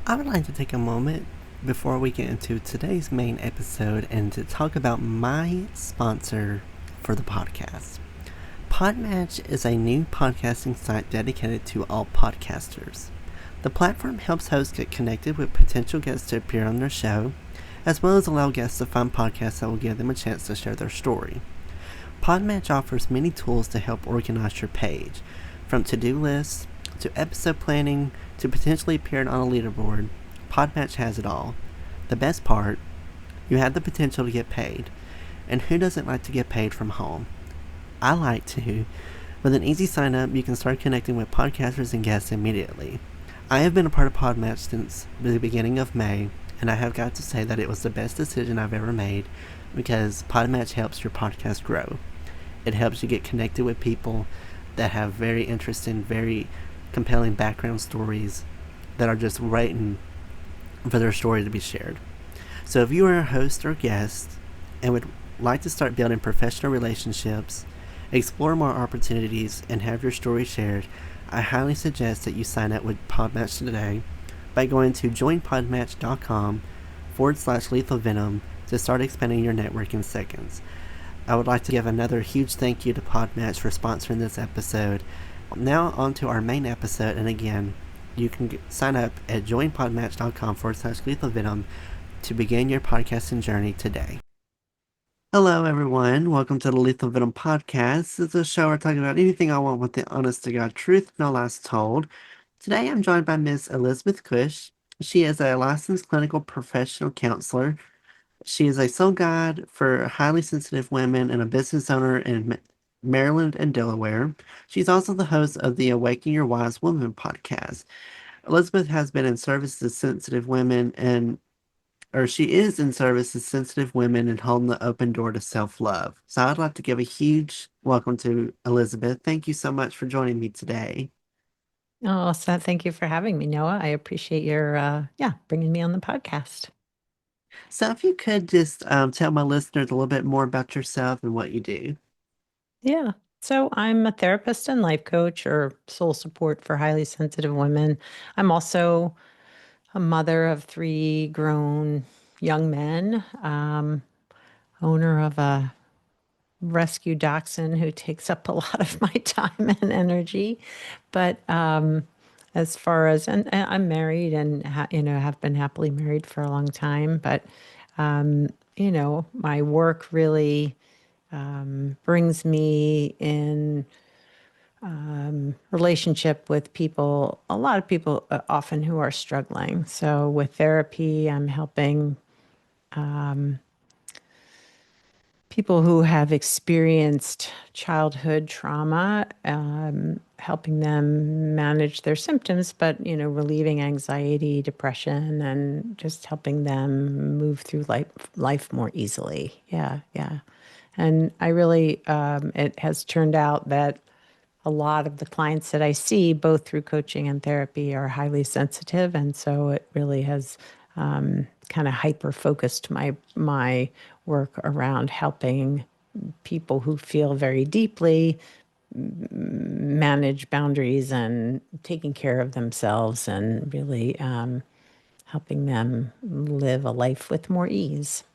I would like to take a moment before we get into today's main episode and to talk about my sponsor for the podcast. Podmatch is a new podcasting site dedicated to all podcasters. The platform helps hosts get connected with potential guests to appear on their show, as well as allow guests to find podcasts that will give them a chance to share their story. Podmatch offers many tools to help organize your page, from to-do lists to episode planning to potentially appearing on a leaderboard. Podmatch has it all. The best part, you have the potential to get paid. And who doesn't like to get paid from home? I like to. With an easy sign up, you can start connecting with podcasters and guests immediately. I have been a part of Podmatch since the beginning of May, and I have got to say that it was the best decision I've ever made because Podmatch helps your podcast grow. It helps you get connected with people that have very interesting, very compelling background stories that are just waiting for their story to be shared. So if you are a host or guest and would like to start building professional relationships, explore more opportunities, and have your story shared, I highly suggest that you sign up with Podmatch today by going to joinpodmatch.com/lethal venom to start expanding your network in seconds. I would like to give another huge thank you to Podmatch for sponsoring this episode. Now on to our main episode, and again, you can sign up at joinpodmatch.com/lethal venom to begin your podcasting journey today. Hello, everyone. Welcome to the Lethal Venom Podcast. This is a show where I talk about anything I want with the honest to God truth, no lies told. Today, I'm joined by Miss Elizabeth Cush. She is a licensed clinical professional counselor. She is a soul guide for highly sensitive women and a business owner in Maryland and Delaware. She's also the host of the Awaken Your Wise Woman podcast. Elizabeth has been in service to sensitive women she is in service to sensitive women and holding the open door to self-love. So I'd like to give a huge welcome to Elizabeth. Thank you so much for joining me today. Oh, so thank you for having me, Noah. I appreciate your, bringing me on the podcast. So if you could just tell my listeners a little bit more about yourself and what you do. Yeah. So I'm a therapist and life coach or soul support for highly sensitive women. I'm also a mother of three grown young men, owner of a rescue dachshund who takes up a lot of my time and energy. But as far as, and I'm married and, have been happily married for a long time. But, my work really brings me in relationship with people, a lot of people often who are struggling. So with therapy, I'm helping people who have experienced childhood trauma, helping them manage their symptoms, but relieving anxiety, depression, and just helping them move through life more easily. Yeah, yeah. And I really, it has turned out that a lot of the clients that I see, both through coaching and therapy, are highly sensitive, and so it really has kind of hyper focused my work around helping people who feel very deeply manage boundaries and taking care of themselves, and really helping them live a life with more ease.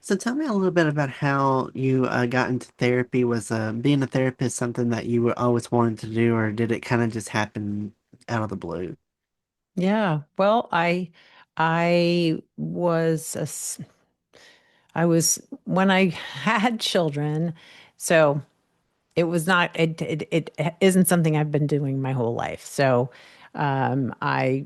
So tell me a little bit about how you got into therapy. Was being a therapist something that you were always wanted to do, or did it kind of just happen out of the blue? Yeah. Well, I was a s I was when I had children, so it isn't something I've been doing my whole life. So I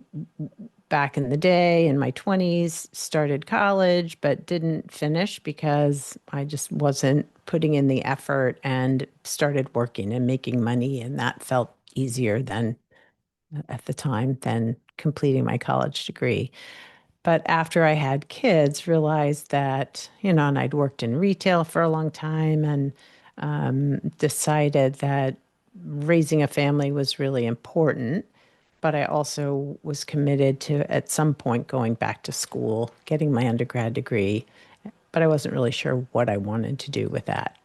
back in the day in my 20s started college but didn't finish because I just wasn't putting in the effort and started working and making money, and that felt easier than at the time than completing my college degree. But after I had kids, realized that, and I'd worked in retail for a long time, and decided that raising a family was really important. But I also was committed to, at some point, going back to school, getting my undergrad degree. But I wasn't really sure what I wanted to do with that.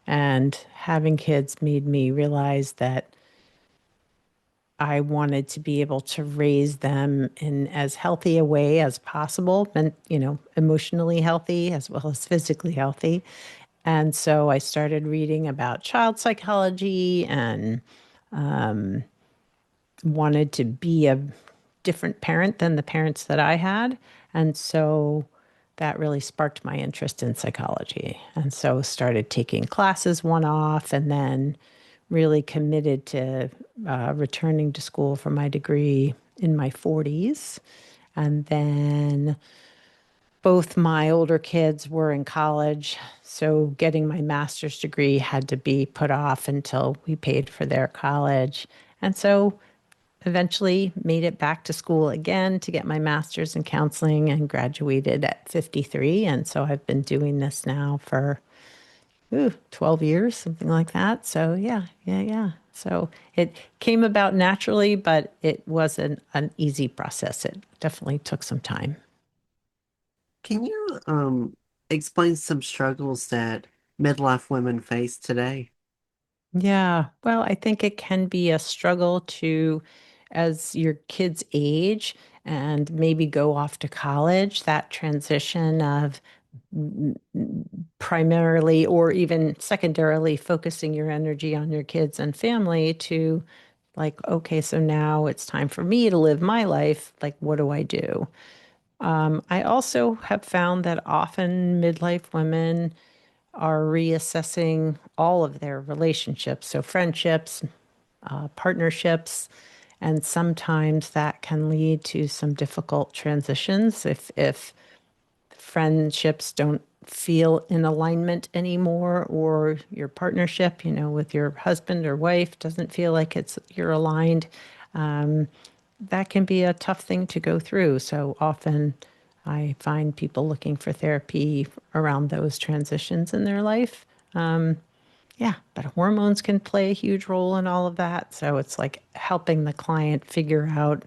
And having kids made me realize that I wanted to be able to raise them in as healthy a way as possible, and emotionally healthy as well as physically healthy. And so I started reading about child psychology and wanted to be a different parent than the parents that I had. And so that really sparked my interest in psychology. And so started taking classes one off and then really committed to returning to school for my degree in my 40s. And then both my older kids were in college. So getting my master's degree had to be put off until we paid for their college. And so eventually made it back to school again to get my master's in counseling and graduated at 53. And so I've been doing this now for 12 years, something like that. So yeah. So it came about naturally, but it wasn't an easy process. It definitely took some time. Can you explain some struggles that midlife women face today? Yeah, well, I think it can be a struggle to, as your kids age and maybe go off to college, that transition of primarily or even secondarily focusing your energy on your kids and family to like, okay, so now it's time for me to live my life. Like, what do I do? I also have found that often midlife women are reassessing all of their relationships, so friendships, partnerships, and sometimes that can lead to some difficult transitions if friendships don't feel in alignment anymore, or your partnership, with your husband or wife doesn't feel like you're aligned. That can be a tough thing to go through. So often I find people looking for therapy around those transitions in their life. Yeah, but hormones can play a huge role in all of that. So it's like helping the client figure out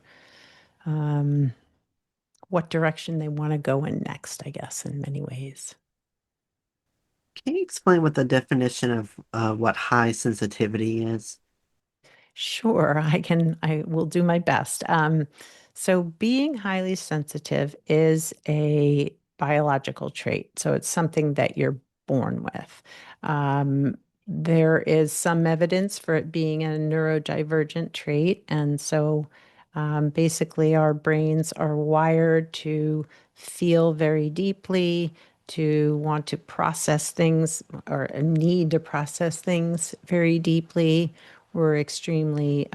what direction they want to go in next, I guess, in many ways. Can you explain what the definition of what high sensitivity is? Sure, I will do my best. So being highly sensitive is a biological trait. So it's something that you're born with. There is some evidence for it being a neurodivergent trait. And so basically, our brains are wired to feel very deeply, to want to process things or need to process things very deeply. We're extremely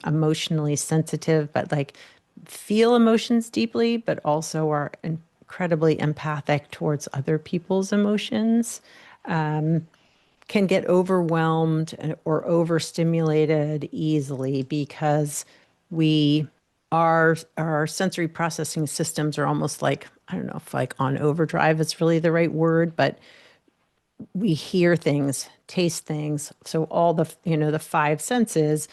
emotionally sensitive, but like feel emotions deeply, but also are incredibly empathic towards other people's emotions. Can get overwhelmed or overstimulated easily because we our sensory processing systems are almost like, I don't know if like on overdrive is really the right word, but we hear things, taste things. So all the five senses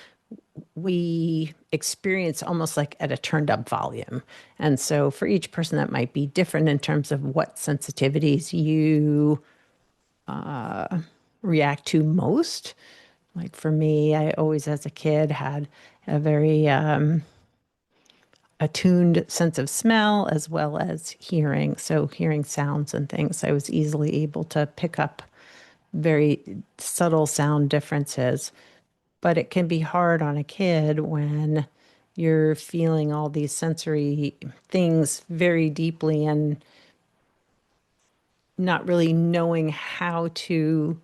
we experience almost like at a turned up volume. And so for each person that might be different in terms of what sensitivities you react to most. Like for me, I always as a kid had a very attuned sense of smell as well as hearing. So hearing sounds and things, I was easily able to pick up very subtle sound differences. But it can be hard on a kid when you're feeling all these sensory things very deeply and not really knowing how to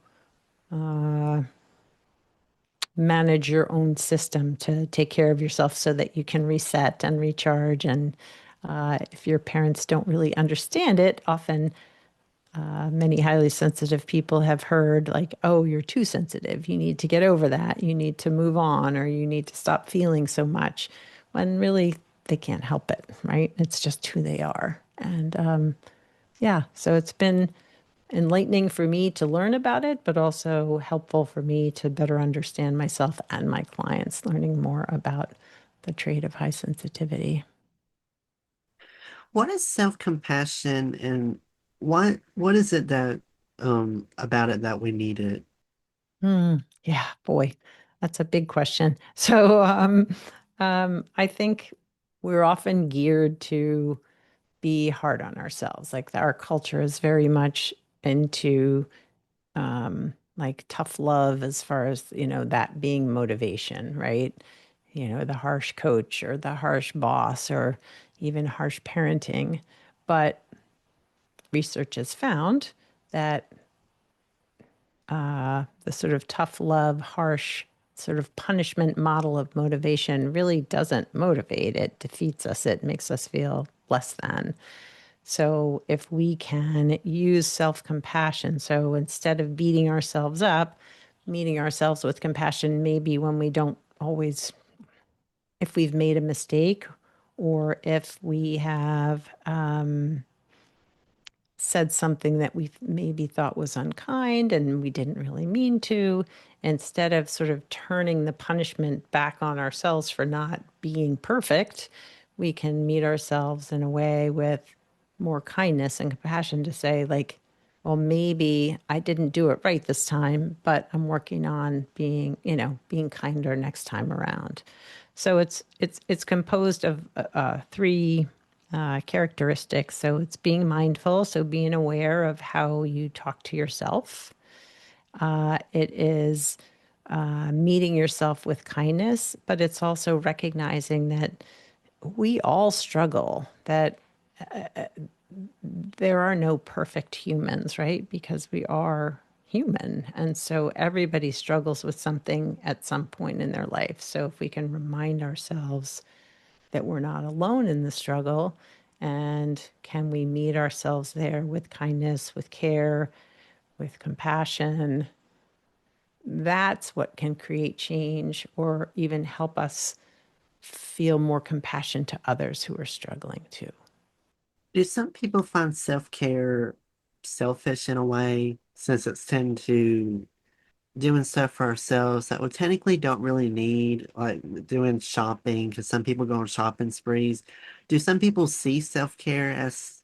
manage your own system to take care of yourself so that you can reset and recharge. And if your parents don't really understand it, often many highly sensitive people have heard, like, oh, you're too sensitive. You need to get over that. You need to move on, or you need to stop feeling so much. When really, they can't help it, right? It's just who they are. And yeah, so it's been enlightening for me to learn about it, but also helpful for me to better understand myself and my clients, learning more about the trait of high sensitivity. What is self-compassion and what is it that about it that we needed? Yeah, boy, that's a big question. So, I think we're often geared to be hard on ourselves. Like our culture is very much into like tough love as far as, that being motivation, right? The harsh coach or the harsh boss or even harsh parenting. But research has found that the sort of tough love, harsh sort of punishment model of motivation really doesn't motivate. It defeats us, it makes us feel less than. So, if we can use self compassion, so instead of beating ourselves up, meeting ourselves with compassion, maybe when we don't always, if we've made a mistake or if we have said something that we maybe thought was unkind and we didn't really mean to, instead of sort of turning the punishment back on ourselves for not being perfect, we can meet ourselves in a way with more kindness and compassion to say, like, well, maybe I didn't do it right this time, but I'm working on being kinder next time around. So it's composed of three characteristics. So it's being mindful, so being aware of how you talk to yourself. It is meeting yourself with kindness, but it's also recognizing that we all struggle, that there are no perfect humans, right? Because we are human. And so everybody struggles with something at some point in their life. So if we can remind ourselves that we're not alone in the struggle, and can we meet ourselves there with kindness, with care, with compassion, that's what can create change or even help us feel more compassion to others who are struggling too. Do some people find self-care selfish in a way, since it's tend to doing stuff for ourselves that we technically don't really need, like doing shopping, because some people go on shopping sprees. Do some people see self-care as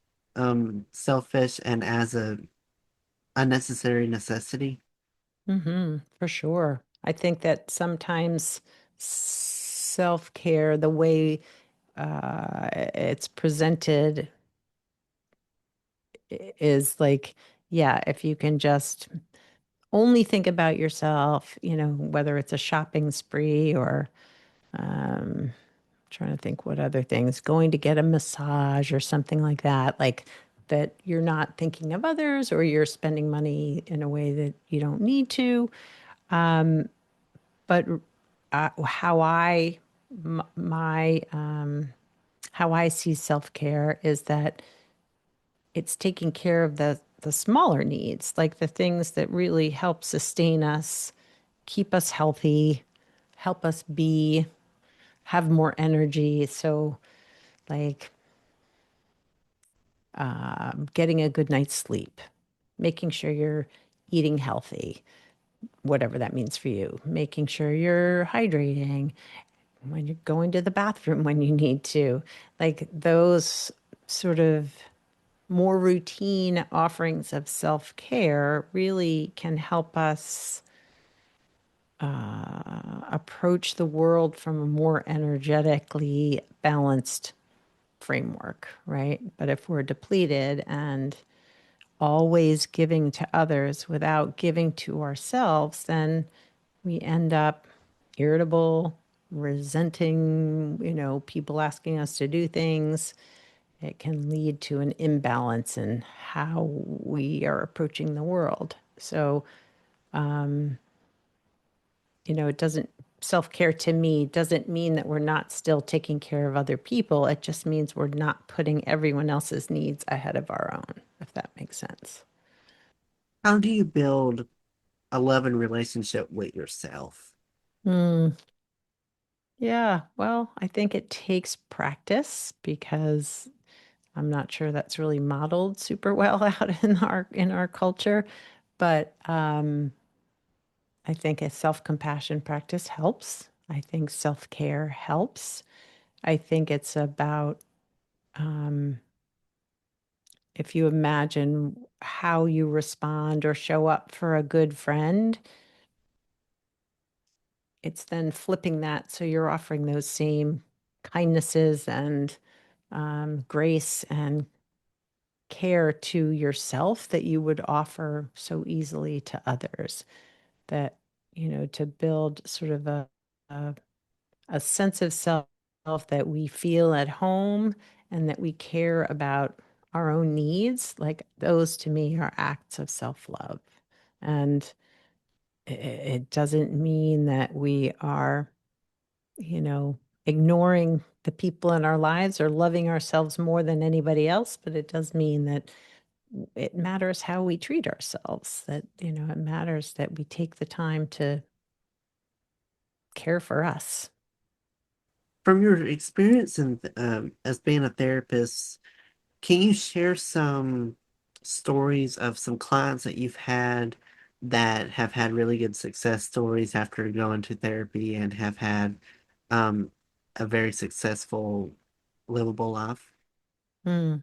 selfish and as a unnecessary necessity? For sure. I think that sometimes self care, the way it's presented, is like, yeah, if you can just only think about yourself, whether it's a shopping spree or trying to think what other things, going to get a massage or something like that, like that you're not thinking of others or you're spending money in a way that you don't need to. But how my how I see self care is that it's taking care of the smaller needs, like the things that really help sustain us, keep us healthy, help us be have more energy. So, like getting a good night's sleep, making sure you're eating healthy, whatever that means for you, making sure you're hydrating, when you're going to the bathroom when you need to, like those sort of more routine offerings of self care really can help us approach the world from a more energetically balanced framework, right? But if we're depleted and always giving to others without giving to ourselves, then we end up irritable, resenting, people asking us to do things. It can lead to an imbalance in how we are approaching the world. So, it doesn't, self care to me doesn't mean that we're not still taking care of other people. It just means we're not putting everyone else's needs ahead of our own, if that makes sense. How do you build a loving relationship with yourself? Mm, yeah, well, I think it takes practice because I'm not sure that's really modeled super well out in our culture, but I think a self-compassion practice helps. I think self-care helps. I think it's about if you imagine how you respond or show up for a good friend, it's then flipping that so you're offering those same kindnesses and grace and care to yourself that you would offer so easily to others. That, to build sort of a, a sense of self that we feel at home and that we care about our own needs, like those to me are acts of self love. And it doesn't mean that we are, you know, ignoring the people in our lives or loving ourselves more than anybody else, but it does mean that it matters how we treat ourselves, that, it matters that we take the time to care for us. From your experience in, as being a therapist, can you share some stories of some clients that you've had that have had really good success stories after going to therapy and have had um, a very successful, livable life? Hmm.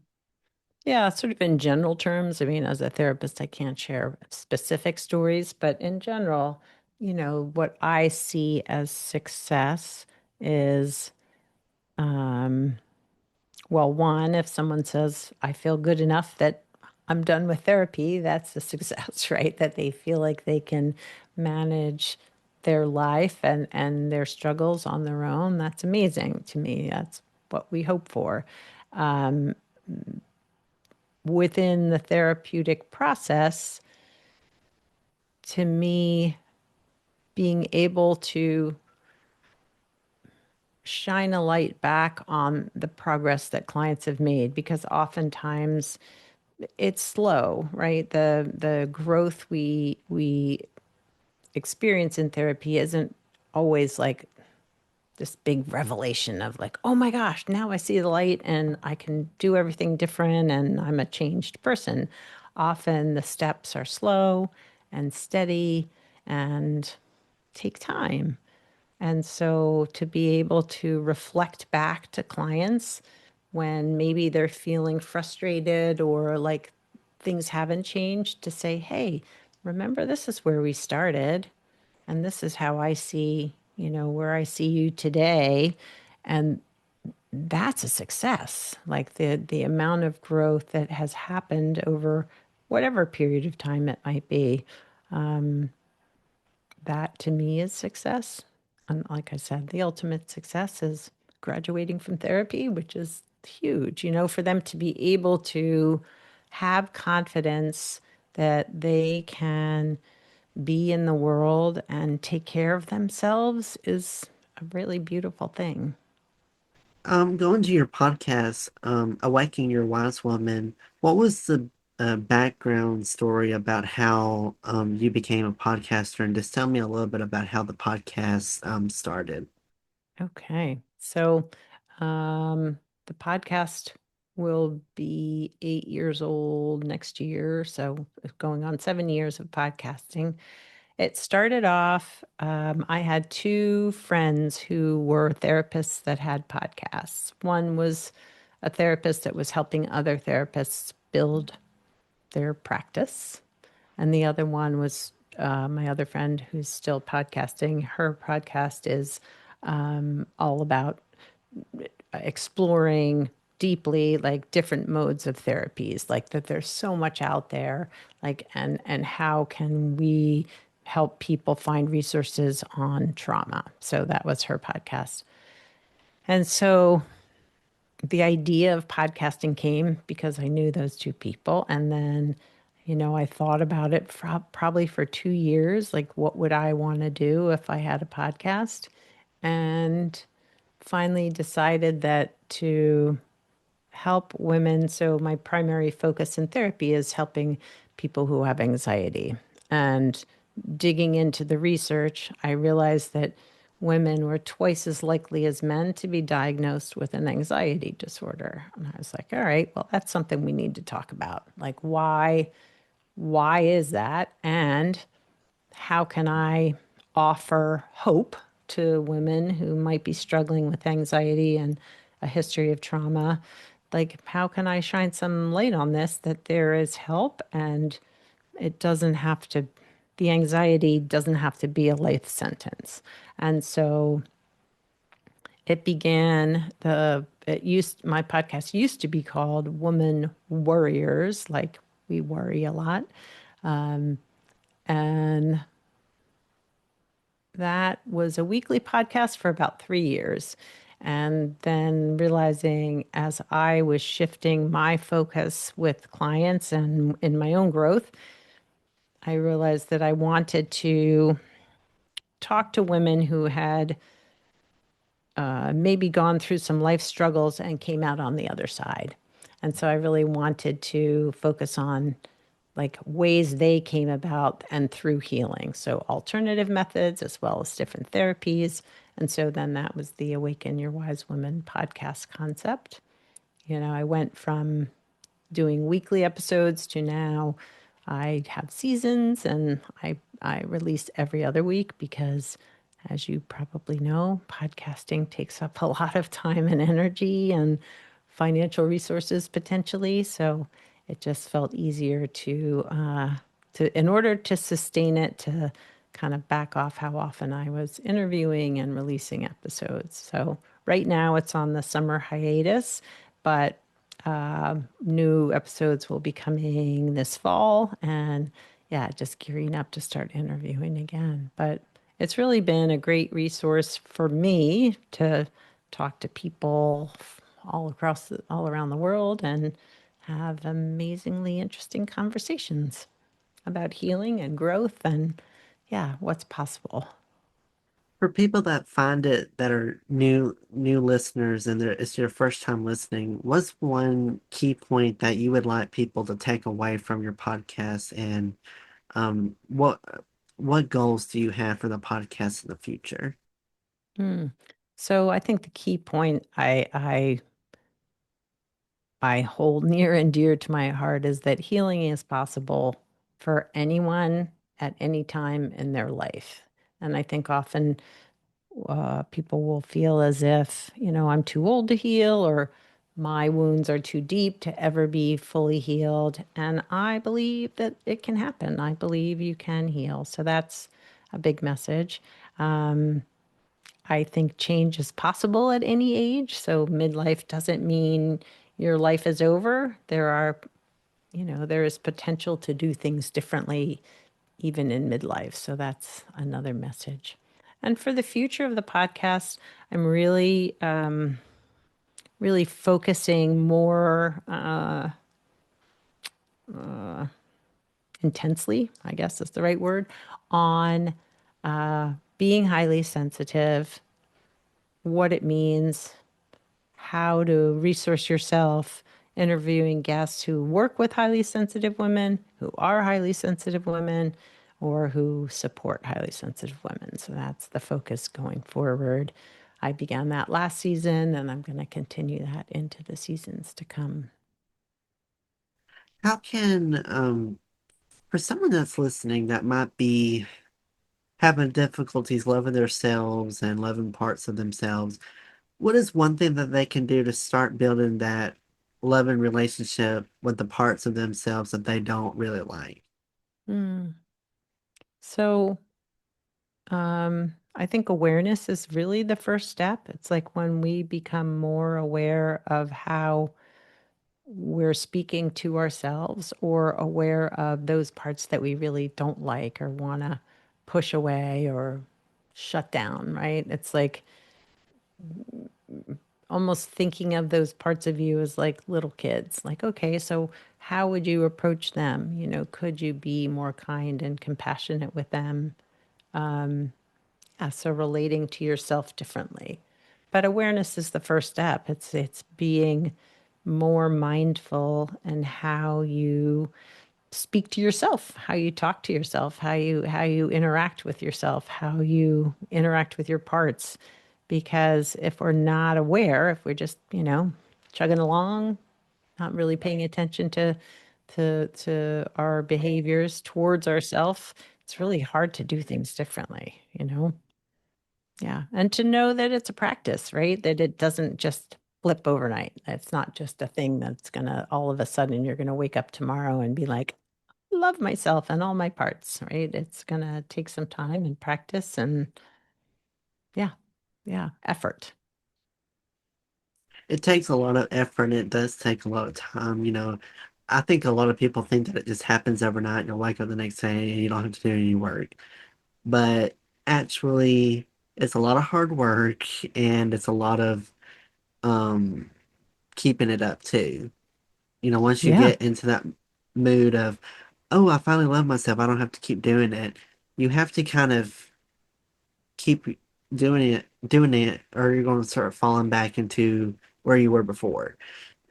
Yeah, sort of in general terms. I mean, as a therapist, I can't share specific stories, but in general, what I see as success is, um, well, one, if someone says, I feel good enough that I'm done with therapy, that's a success, right? That they feel like they can manage their life and their struggles on their own. That's amazing to me. That's what we hope for. Within the therapeutic process, to me, being able to shine a light back on the progress that clients have made, because oftentimes it's slow, right? The growth we experience in therapy isn't always like this big revelation of like, oh my gosh, now I see the light and I can do everything different and I'm a changed person. Often the steps are slow and steady and take time. And so to be able to reflect back to clients when maybe they're feeling frustrated or like things haven't changed, to say, hey, remember, this is where we started and this is how I see, where I see you today. And that's a success. Like the amount of growth that has happened over whatever period of time it might be, that to me is success. And like I said, the ultimate success is graduating from therapy, which is huge, for them to be able to have confidence that they can be in the world and take care of themselves is a really beautiful thing. Going to your podcast, Awakening Your Wise Woman, what was the background story about how you became a podcaster? And just tell me a little bit about how the podcast started. Okay. So, the podcast will be 8 years old next year. So, it's going on 7 years of podcasting. It started off, I had two friends who were therapists that had podcasts. One was a therapist that was helping other therapists build their practice. And the other one was my other friend who's still podcasting. Her podcast is all about exploring deeply like different modes of therapies, like that there's so much out there, like and how can we help people find resources on trauma. So that was her podcast. And so the idea of podcasting came because I knew those two people. And then, I thought about it probably for 2 years. Like, what would I want to do if I had a podcast? And finally decided that to help women. So, my primary focus in therapy is helping people who have anxiety. And digging into the research, I realized that women were twice as likely as men to be diagnosed with an anxiety disorder. And I was like, all right, well, that's something we need to talk about. Like, why is that? And how can I offer hope to women who might be struggling with anxiety and a history of trauma? Like, how can I shine some light on this, that there is help and it doesn't have to? the anxiety doesn't have to be a life sentence. And so it began my podcast used to be called Woman Warriors, like we worry a lot. And that was a weekly podcast for about 3 years. And then realizing as I was shifting my focus with clients and in my own growth, I realized that I wanted to talk to women who had maybe gone through some life struggles and came out on the other side. And so I really wanted to focus on like ways they came about and through healing. So alternative methods as well as different therapies. And so then that was the Awaken Your Wise Woman podcast concept. I went from doing weekly episodes to now I have seasons and I release every other week because as you probably know, podcasting takes up a lot of time and energy and financial resources potentially. So it just felt easier in order to sustain it, to kind of back off how often I was interviewing and releasing episodes. So right now it's on the summer hiatus, but new episodes will be coming this fall. And yeah, just gearing up to start interviewing again. But it's really been a great resource for me to talk to people all around the world and have amazingly interesting conversations about healing and growth and yeah, what's possible. For people that find it that are new listeners and it's your first time listening, what's one key point that you would like people to take away from your podcast and um what what goals do you have for the podcast in the future? Hmm. So I think the key point I hold near and dear to my heart is that healing is possible for anyone at any time in their life. And I think often people will feel as if, I'm too old to heal or my wounds are too deep to ever be fully healed. And I believe that it can happen. I believe you can heal. So that's a big message. I think change is possible at any age. So midlife doesn't mean your life is over. There is potential to do things differently even in midlife. So that's another message. And for the future of the podcast, I'm really focusing more intensely, I guess is the right word, on being highly sensitive, what it means, how to resource yourself, interviewing guests who work with highly sensitive women, who are highly sensitive women, or who support highly sensitive women. So that's the focus going forward. I began that last season and I'm going to continue that into the seasons to come. How can for someone that's listening that might be having difficulties loving themselves and loving parts of themselves, what is one thing that they can do to start building that loving relationship with the parts of themselves that they don't really like? Mm. So I think awareness is really the first step. It's like when we become more aware of how we're speaking to ourselves or aware of those parts that we really don't like or want to push away or shut down, right? It's like almost thinking of those parts of you as like little kids. Like, okay, so how would you approach them? Could you be more kind and compassionate with them? Yeah, so relating to yourself differently. But awareness is the first step. It's being more mindful and how you speak to yourself, how you talk to yourself, how you interact with yourself, how you interact with your parts. Because if we're not aware, if we're just, chugging along, not really paying attention to our behaviors towards ourselves, it's really hard to do things differently. Yeah. And to know that it's a practice, right? That it doesn't just flip overnight. It's not just a thing that's going to all of a sudden you're going to wake up tomorrow and be like, love myself and all my parts, right? It's gonna take some time and practice and yeah, yeah, effort. It takes a lot of effort and it does take a lot of time, you know. I think a lot of people think that it just happens overnight. You'll wake up the next day and you don't have to do any work. But actually, it's a lot of hard work and it's a lot of um keeping it up too. You know, once you Yeah, get into that mood of, oh, I finally love myself, I don't have to keep doing it. You have to kind of keep doing it, or you're going to start falling back into where you were before.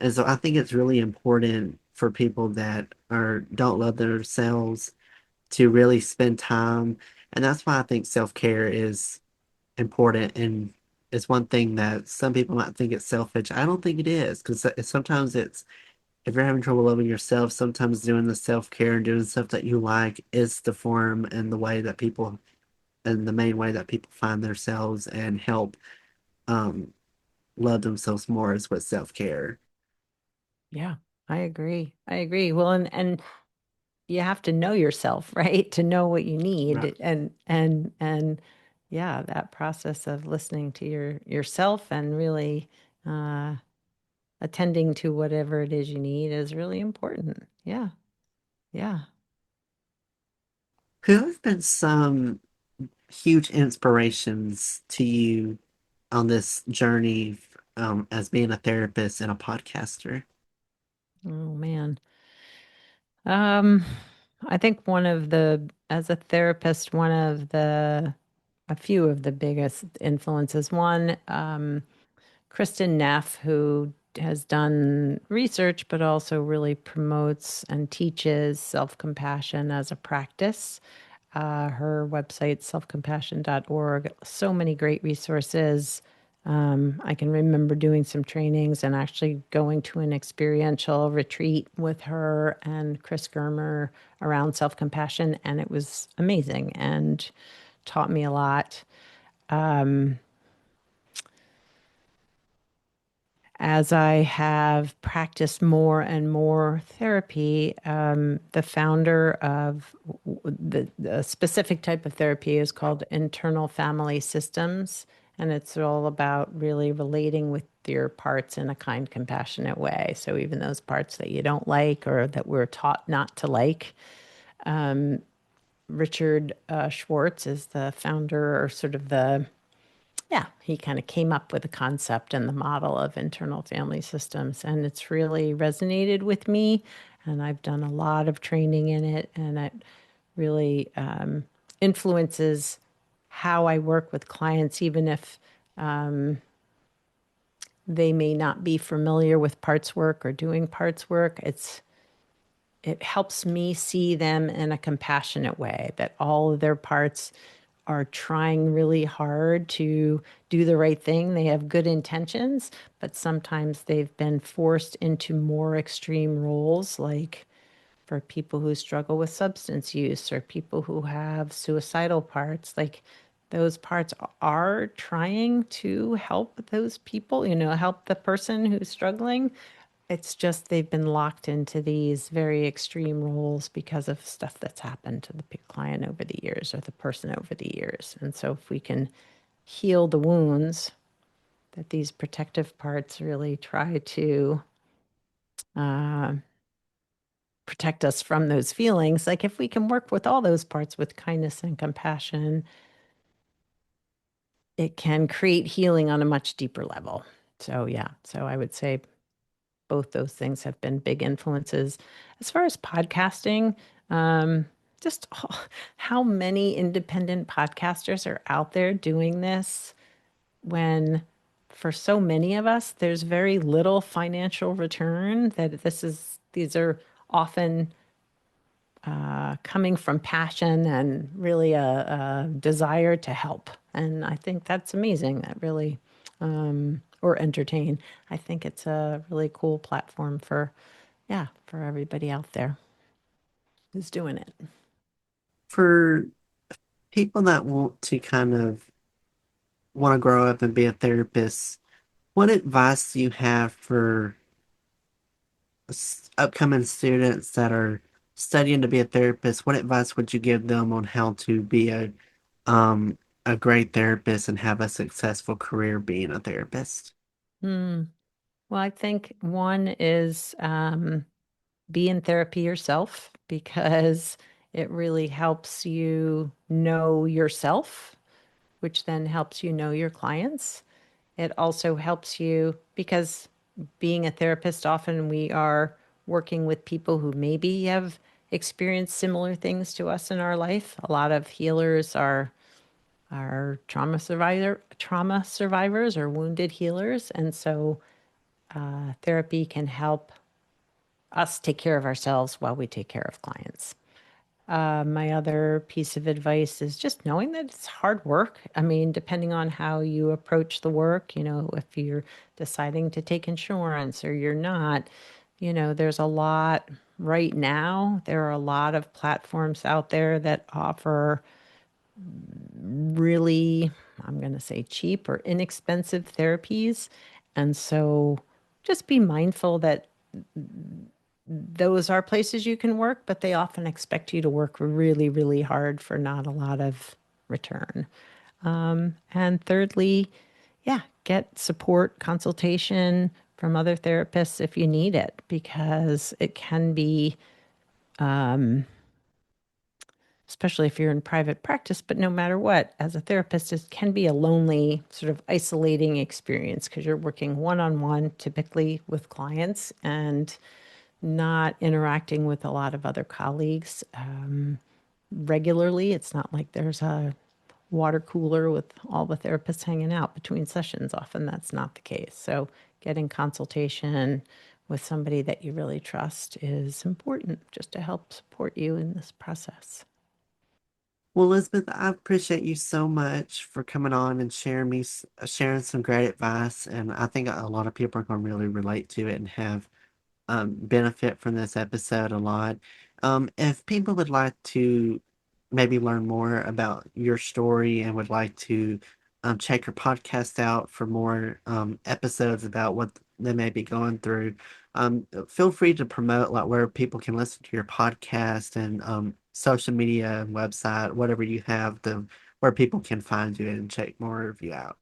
And so I think it's really important for people that are don't love themselves to really spend time. And that's why I think self-care is important. And it's one thing that some people might think it's selfish. I don't think it is, because sometimes it's, if you're having trouble loving yourself, sometimes doing the self-care and doing stuff that you like is the form and the way that people, and the main way that people find themselves and help um love themselves more is with self-care. yeah, I agree. I agree. Well, and you have to know yourself, right? To know what you Right. need and yeah, that process of listening to yourself and really uh attending to whatever it is you need is really important. Yeah. Yeah. Who have been some huge inspirations to you on this journey as being a therapist and a podcaster? Oh man. Um, I think as a therapist, a few of the biggest influences. One, Kristen Neff, who has done research, but also really promotes and teaches self-compassion as a practice. Her website, selfcompassion.org, so many great resources. I can remember doing some trainings and actually going to an experiential retreat with her and Chris Germer around self compassion, and it was amazing and taught me a lot. As I have practiced more and more therapy, the founder of the specific type of therapy is called internal family systems. And it's all about really relating with your parts in a kind, compassionate way. So even those parts that you don't like or that we're taught not to like. Richard Schwartz is the founder or sort of yeah, he kind of came up with the concept and the model of internal family systems, and it's really resonated with me. And I've done a lot of training in it, and it really influences how I work with clients, even if they may not be familiar with parts work or doing parts work. It helps me see them in a compassionate way, that all of their parts are trying really hard to do the right thing. They have good intentions, but sometimes they've been forced into more extreme roles, like for people who struggle with substance use or people who have suicidal parts. Like those parts are trying to help those people, help the person who's struggling. It's just they've been locked into these very extreme roles because of stuff that's happened to the client over the years or the person over the years. And so, if we can heal the wounds that these protective parts really try to uh, protect us from those feelings, like if we can work with all those parts with kindness and compassion, it can create healing on a much deeper level. So, yeah, so I would say both those things have been big influences. As far as podcasting, um, just how many independent podcasters are out there doing this when for so many of us, there's very little financial return that these are often coming from passion and really a desire to help. And I think that's amazing. That really, or entertain. I think it's a really cool platform yeah, for everybody out there who's doing it. For people that want to kind of want to grow up and be a therapist, what advice do you have for upcoming students that are studying to be a therapist, what advice would you give them on how to be um a great therapist and have a successful career being a therapist? Hmm. Well, I think one is be in therapy yourself because it really helps you know yourself, which then helps you know your clients. It also helps you because being a therapist, often we are working with people who maybe have experienced similar things to us in our life. A lot of healers are trauma survivors or wounded healers, and so therapy can help us take care of ourselves while we take care of clients. My other piece of advice is just knowing that it's hard work. I mean, depending on how you approach the work, if you're deciding to take insurance or you're not, there's a lot right now. There are a lot of platforms out there that offer really, I'm going to say cheap or inexpensive therapies. And so just be mindful that those are places you can work, but they often expect you to work really, really hard for not a lot of return. And thirdly, yeah, get support, consultation from other therapists if you need it, because it can be, especially if you're in private practice, but no matter what, as a therapist, it can be a lonely, sort of isolating experience because you're working one on one typically with clients and not interacting with a lot of other colleagues regularly. It's not like there's a water cooler with all the therapists hanging out between sessions. Often that's not the case. So, getting consultation with somebody that you really trust is important just to help support you in this process. Well, Elizabeth, I appreciate you so much for coming on and sharing some great advice, and I think a lot of people are going to really relate to it and have benefit from this episode a lot. If people would like to maybe learn more about your story and would like to check your podcast out for more episodes about what they may be going through, feel free to promote like where people can listen to your podcast and social media and website, whatever you have, where people can find you and check more of you out.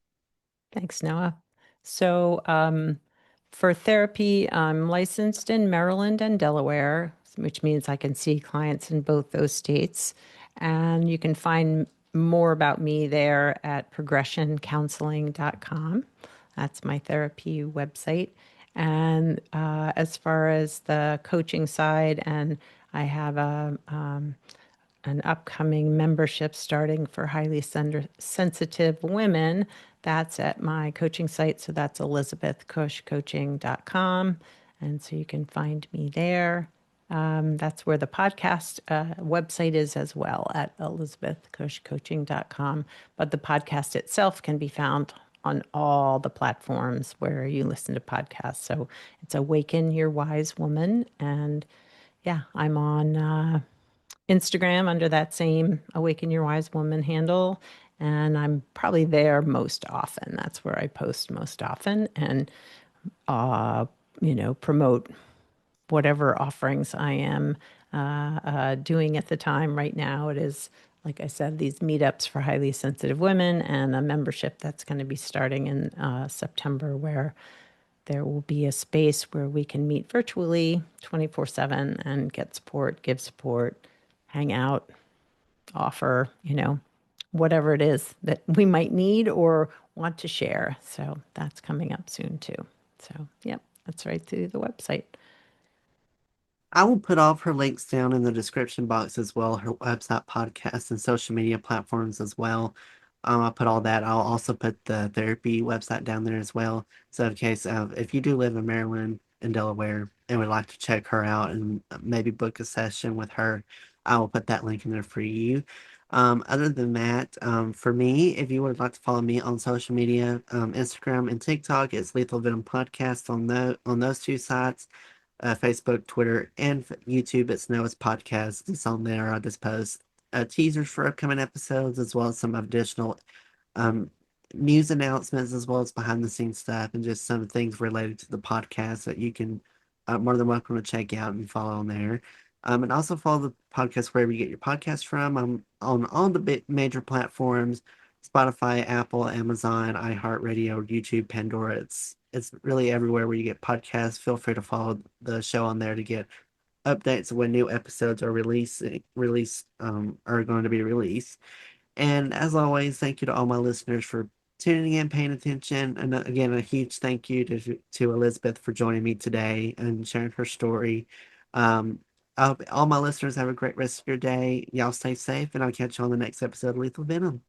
Thanks, Noah. So, for therapy, I'm licensed in Maryland and Delaware, which means I can see clients in both those states. And you can find more about me there at progressioncounseling.com. That's my therapy website. And as far as the coaching side, and I have an upcoming membership starting for highly sensitive women. That's at my coaching site. So that's elizabethcushcoaching.com. And so you can find me there. That's where the podcast website is as well at elizabethcushcoaching.com. But the podcast itself can be found on all the platforms where you listen to podcasts. So it's Awaken Your Wise Woman. And yeah, I'm on Instagram under that same Awaken Your Wise Woman handle. And I'm probably there most often. That's where I post most often and, uh, promote whatever offerings I am doing at the time. Right now, it is, like I said, these meetups for highly sensitive women and a membership that's going to be starting in September where there will be a space where we can meet virtually 24/7 and get support, give support, hang out, offer, whatever it is that we might need or want to share. So that's coming up soon too. So, yep, that's right through the website. I will put all of her links down in the description box as well, her website, podcast, and social media platforms as well. I'll put all that. I'll also put the therapy website down there as well. So in case if you do live in Maryland and Delaware and would like to check her out and maybe book a session with her, I will put that link in there for you. Other than that, for me, if you would like to follow me on social media, Instagram and TikTok, it's Lethal Venom Podcast on those two sites, Facebook, Twitter, and YouTube. It's Noah's Podcast. It's on there. I just post teasers for upcoming episodes as well as some additional um, news announcements as well as behind the scenes stuff and just some things related to the podcast that you can more than welcome to check out and follow on there. And also follow the podcast wherever you get your podcast from. I'm on all the major platforms: Spotify, Apple, Amazon, iHeartRadio, YouTube, Pandora. It's really everywhere where you get podcasts. Feel free to follow the show on there to get updates of when new episodes are are going to be released. And as always, thank you to all my listeners for tuning in, paying attention. And again, a huge thank you to Elizabeth for joining me today and sharing her story. Um, I hope all my listeners have a great rest of your day. Y'all stay safe, and I'll catch you on the next episode of Lethal Venom.